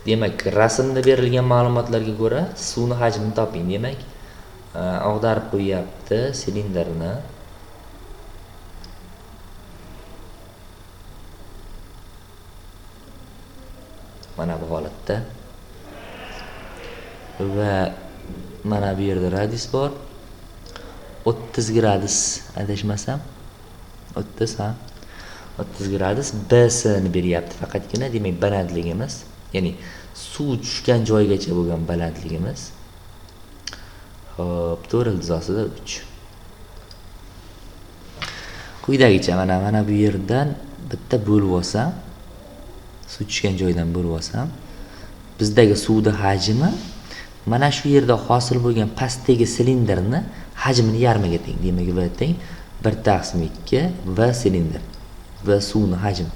Demak, rasmda berilgan ma'lumotlarga ko'ra suvning hajmini toping. Demak, ag'darib qo'yapti silindrni. Mana bu holatda. Va mana bu yerda radius bor. 30 gradus adashmasam. 30 ha. 30 gradus BS ni beryapti faqatgina, demak balandligimiz, ya'ni suv tushgan joygacha bo'lgan balandligimiz. Xo'p, to'g'ri iltizosida 3. Quyidagicha mana bu yerdan bitta bo'lib olsam, suv tushgan joydan bo'lib olsam, bizdagi suvning hajmi mana shu yerda hosil bo'lgan pastdagi silindrni hajmini yarmiga teng. Demak, V teng 1/2 va silindr va suvning hajmi.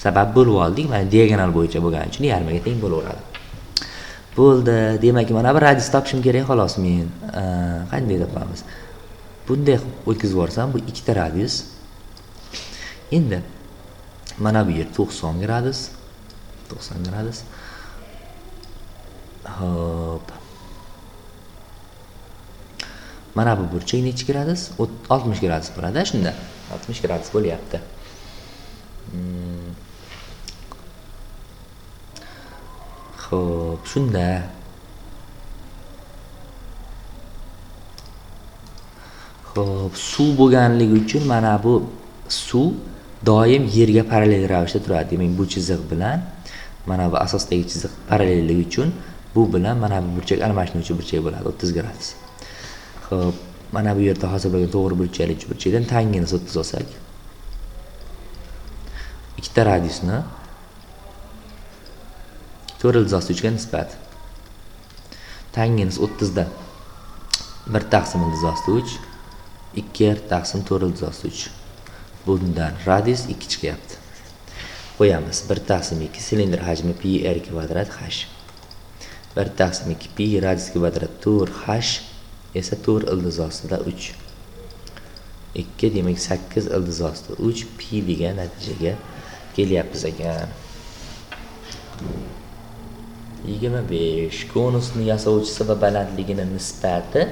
Sabab bo'lib oldik, mana diagonal bo'yicha bo'lgani uchun yarmiga teng bo'laveradi. Bo'ldi. Demak, mana bir radius topishim kerak xolos men. Qanday topamiz? Bunday o'tkazib yuborsam, bu ikkita radius. Endi mana bu yer 90 gradus. 90 gradus. Hop. Mana bu burchak necha gradus? 60 gradus bo'ladi, shunda. 60 gradus bo'lyapti. Xo'p, shunda. Xo'p, suv bo'lganligi uchun mana bu suv doim yerga parallel ravishda turadi. Demak, bu chiziq bilan mana bu asosdagi chiziq parallelligi uchun bu bilan mana bu burchak almashinuvchi burchak bo'ladi, 30 gradus. Xo'p, mana bu yerda hozir bo'lgan to'g'ri burchakli burchakdan tangens 30 olsak, ikkita radiusni to'g'ri iltizosi 3 ga nisbat. Tangens 30 dan 1 / iltizosi 3, 2 / to'g'ri iltizosi 3. Bundan radius 2 chiqyapti. Qo'yamiz 1 / 2 silindr hajmi pi r kvadrat h. 1 / 2 pi radius kvadrat 4h esa to'g'ri iltizosida 3. 2 demak 8 iltizosida 3 pi degan natijaga kelyapmiz ekan. 25 konusni yasovchisi va balandligini nisbati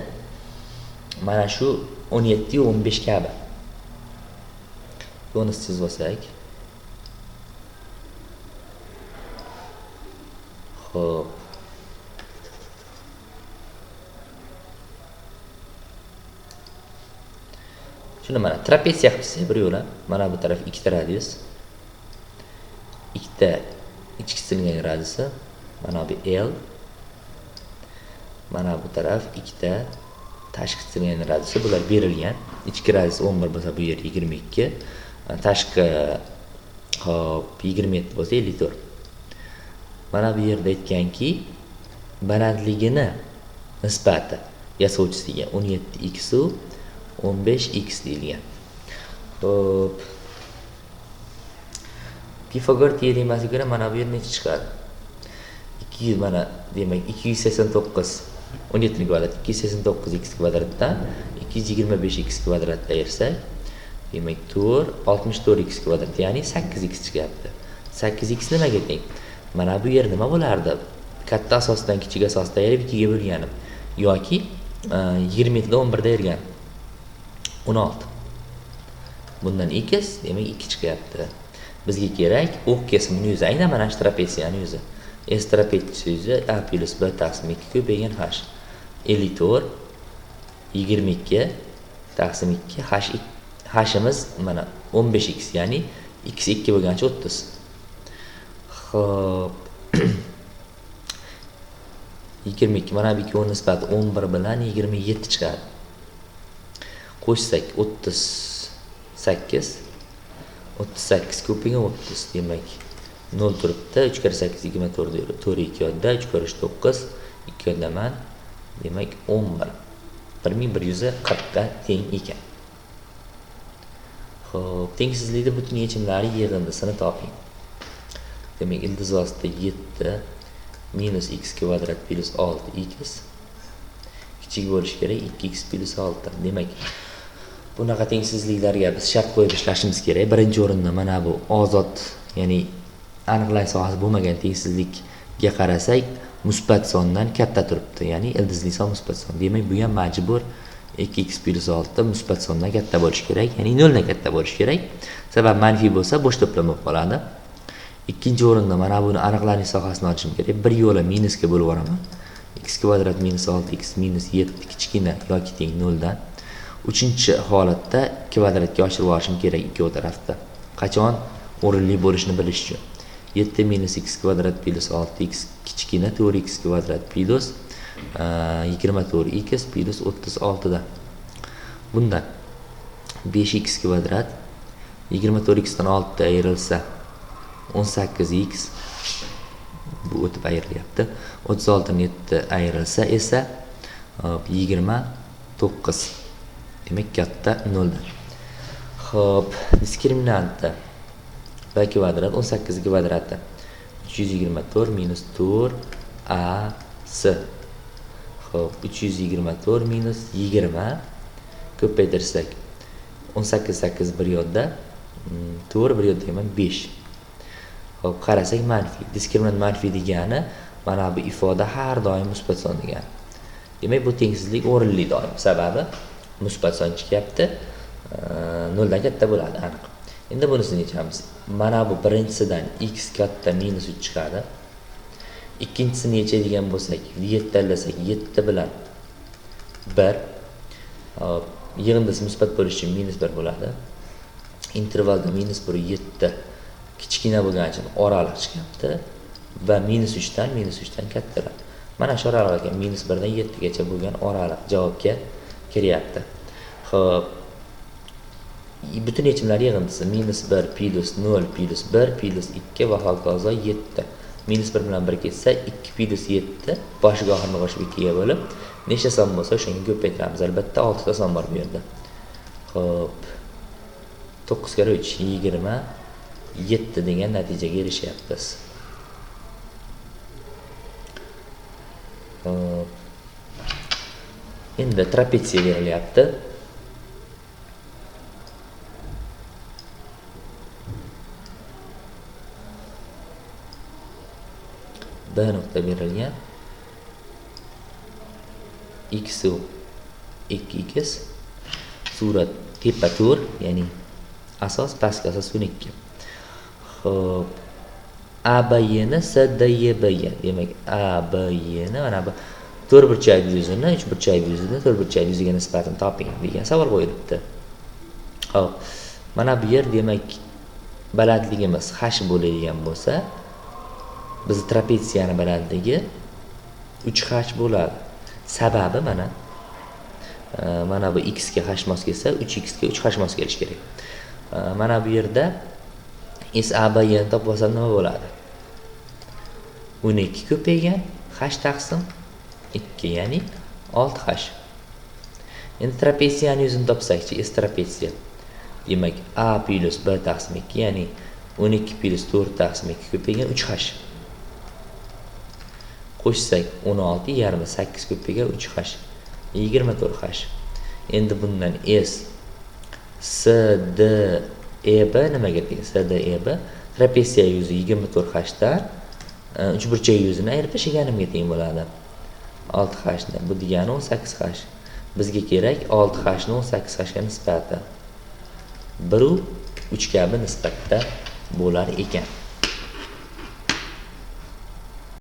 mana shu 17 15 kabi. Konus chizib olsak. Xo'p. Shuni mana trapetsiya qilib chizsak bir yo'la. Mana bu taraf ikkita radius. Ikkita ichki chiziilgan radiusi. Mana bu L. Mana bu taraf ikkita tashqi chiziilgan radiusi. Bular berilgan. Ichki radius 11 bo'lsa, bu yer 22. Tashqi hop 27 bo'lsa 54. Mana bu yerda aytganki, balandligini nisbati yasovchisiga 17x u 15x deyilgan. Hop. Pifagor teoremasiga ko'ra mana bu yer necha chiqadi? 200 mana demak 289 17 kvadrat 289x kvadratdan 225x kvadratga ayirsak, demak 64x kvadrat, ya'ni 8x chiqyapti. 8x nimaga teng? Mana bu yer nima bo'lardi? Katta asosdan kichik asosga ayirib 2 ga bo'lganim yoki 27 dan 11 da ayirgan 16. Bundan x demak 2 chiqyapti. Bizga kerak o'q kesimini yuzi, aynan mana shu trapetsiyaning yuzi. S trapetsiya yuzi a plus b taqsim 2 ko'paygan h. 54 22 taqsim 2 h'imiz mana 15x, ya'ni x 2 bo'lgancha 30. Xo'p. 22 mana bu ikkovi nisbati 11 bilan 27 chiqadi. Qo'shsak 38 ko'paygan 30, demak 0 turibdi. 3 × 8 24 4 2 yodda 3 × 9 2 yodaman, demak 11 1140 ga teng ekan. Xo'p, tengsizlikning butun yechimlari yig'indisini toping. Demak, iltizosida 7 minus x kvadrat plus 6x kichik bo'lishi kerak 2x plus 6. Demak, bunaqa tengsizliklarga biz shart qo'yib ishlashimiz kerak. Birinchi o'rinda mana bu ozod, ya'ni aniqlash sohasi bo'lmagan tengsizlik ga qarasak musbat sondan katta turibdi, ya'ni ildizli son musbat son. Demak, bu ham majbur 2x + 6 musbat sondan katta bo'lishi kerak, ya'ni 0 dan katta bo'lishi kerak. Sabab manfiy bo'lsa bo'sh to'plam bo'lib qoladi. Ikkinchi o'rinda mana buni aniqlanish sohasini ochishim kerak. Bir yo'la minusga bo'lib yuboraman. X kvadrat minus 6x minus 7 kichkina yoki teng 0 dan. Uchinchi holatda kvadratga oshirib olishim kerak ikkovi tarafda. Qachon o'rinli bo'lishini bilish uchun. 7 minus x kvadrat plus 6x kichkina 4x kvadrat plus 24x plus 36 dan. Bundan 5x kvadrat 24x dan 6 ayrilsa 18x bu o'tib ayrilyapti. 36 dan 7 ayrilsa esa 29. Demak, katta 0 dan. Xo'p, diskriminanti b kvadrat 18 kvadrati 324 minus 4ac. Xo'p, 324 minus 20 ko'paytirsak 18 8 bir yo'lda 4 bir yo'lda ham 5. Xo'p, qarasak manfiy. Diskriminant manfiy degani mana bu ifoda har doim musbat son degani. Demak, bu tengsizlik o'rinli doim. Sababi musbat son chiqyapti, 0 dan katta bo'ladi, aniq. Endi bunisini yechamiz. Mana bu birinchisidan x katta minus 3 chiqadi. Ikkinchisini yechadigan bo'lsak, 7 tanlasak 7 bilan 1. Yig'indisi musbat bo'lishi uchun minus 1 bo'ladi. Intervalda minus 1 7 kichkina bo'lgani uchun oraliq chiqyapti va minus 3 dan kattalar. Mana shu oraliqga minus 1 dan 7 gacha bo'lgan oraliq javobga kiryapti. Xo'p, butun yechimlar yig'indisi minus 1 plus 0 plus 1 plus 2 va hokazo 7. Minus 1 bilan 1 ketsa 2 plus 7 boshiga oxirini qo'shib 2 ga bo'lib, nechta son bo'lsa o'shanga ko'paytiramiz. Albatta 6 ta son bor bu yerda. Xo'p, 9 kare 3 27 degan natijaga erishyapmiz. Xo'p, endi trapetsiya berilyapti. B nuqta berilgan. X u 2x. Surat tepa to'r, ya'ni asos, pastki asos 12. Xo'p, ABY ni SDYBY. Demak, ABY ni mana bu to'rtburchak yuzini, uchburchak yuzini, to'rtburchak yuziga nisbatan toping degan savol qo'yilibdi. Xo'p, mana bu yer demak balandligimiz h bo'ladigan bo'lsa, biz trapetsiyani balandligi 3h bo'ladi. Sababi mana bu x ga h mos kelsa, 3x ga 3h mos kelishi kerak. Mana bu yerda SABY ni topib olsam nima bo'ladi? 12 ko'paygan h taqsim 2, ya'ni 6h. Endi trapetsiyani yuzini topsakchi, S trapetsiya. Demak, A plus B taqsim 2, ya'ni 12 plus 4 taqsim 2 ko'paygan 3h. Qo'shsak 16 yarmi 8 ko'paygan 3h. 24h. Endi bundan SDEB nimaga teng? SDEB trapetsiya yuzi 24h dan uchburchak yuzini ayirib tashlaganimga teng bo'ladi. 6h ni. Bu degani 18h. Bizga kerak 6h ni 18h ga nisbati 1 u 3 kabi nisbatda bo'lar ekan.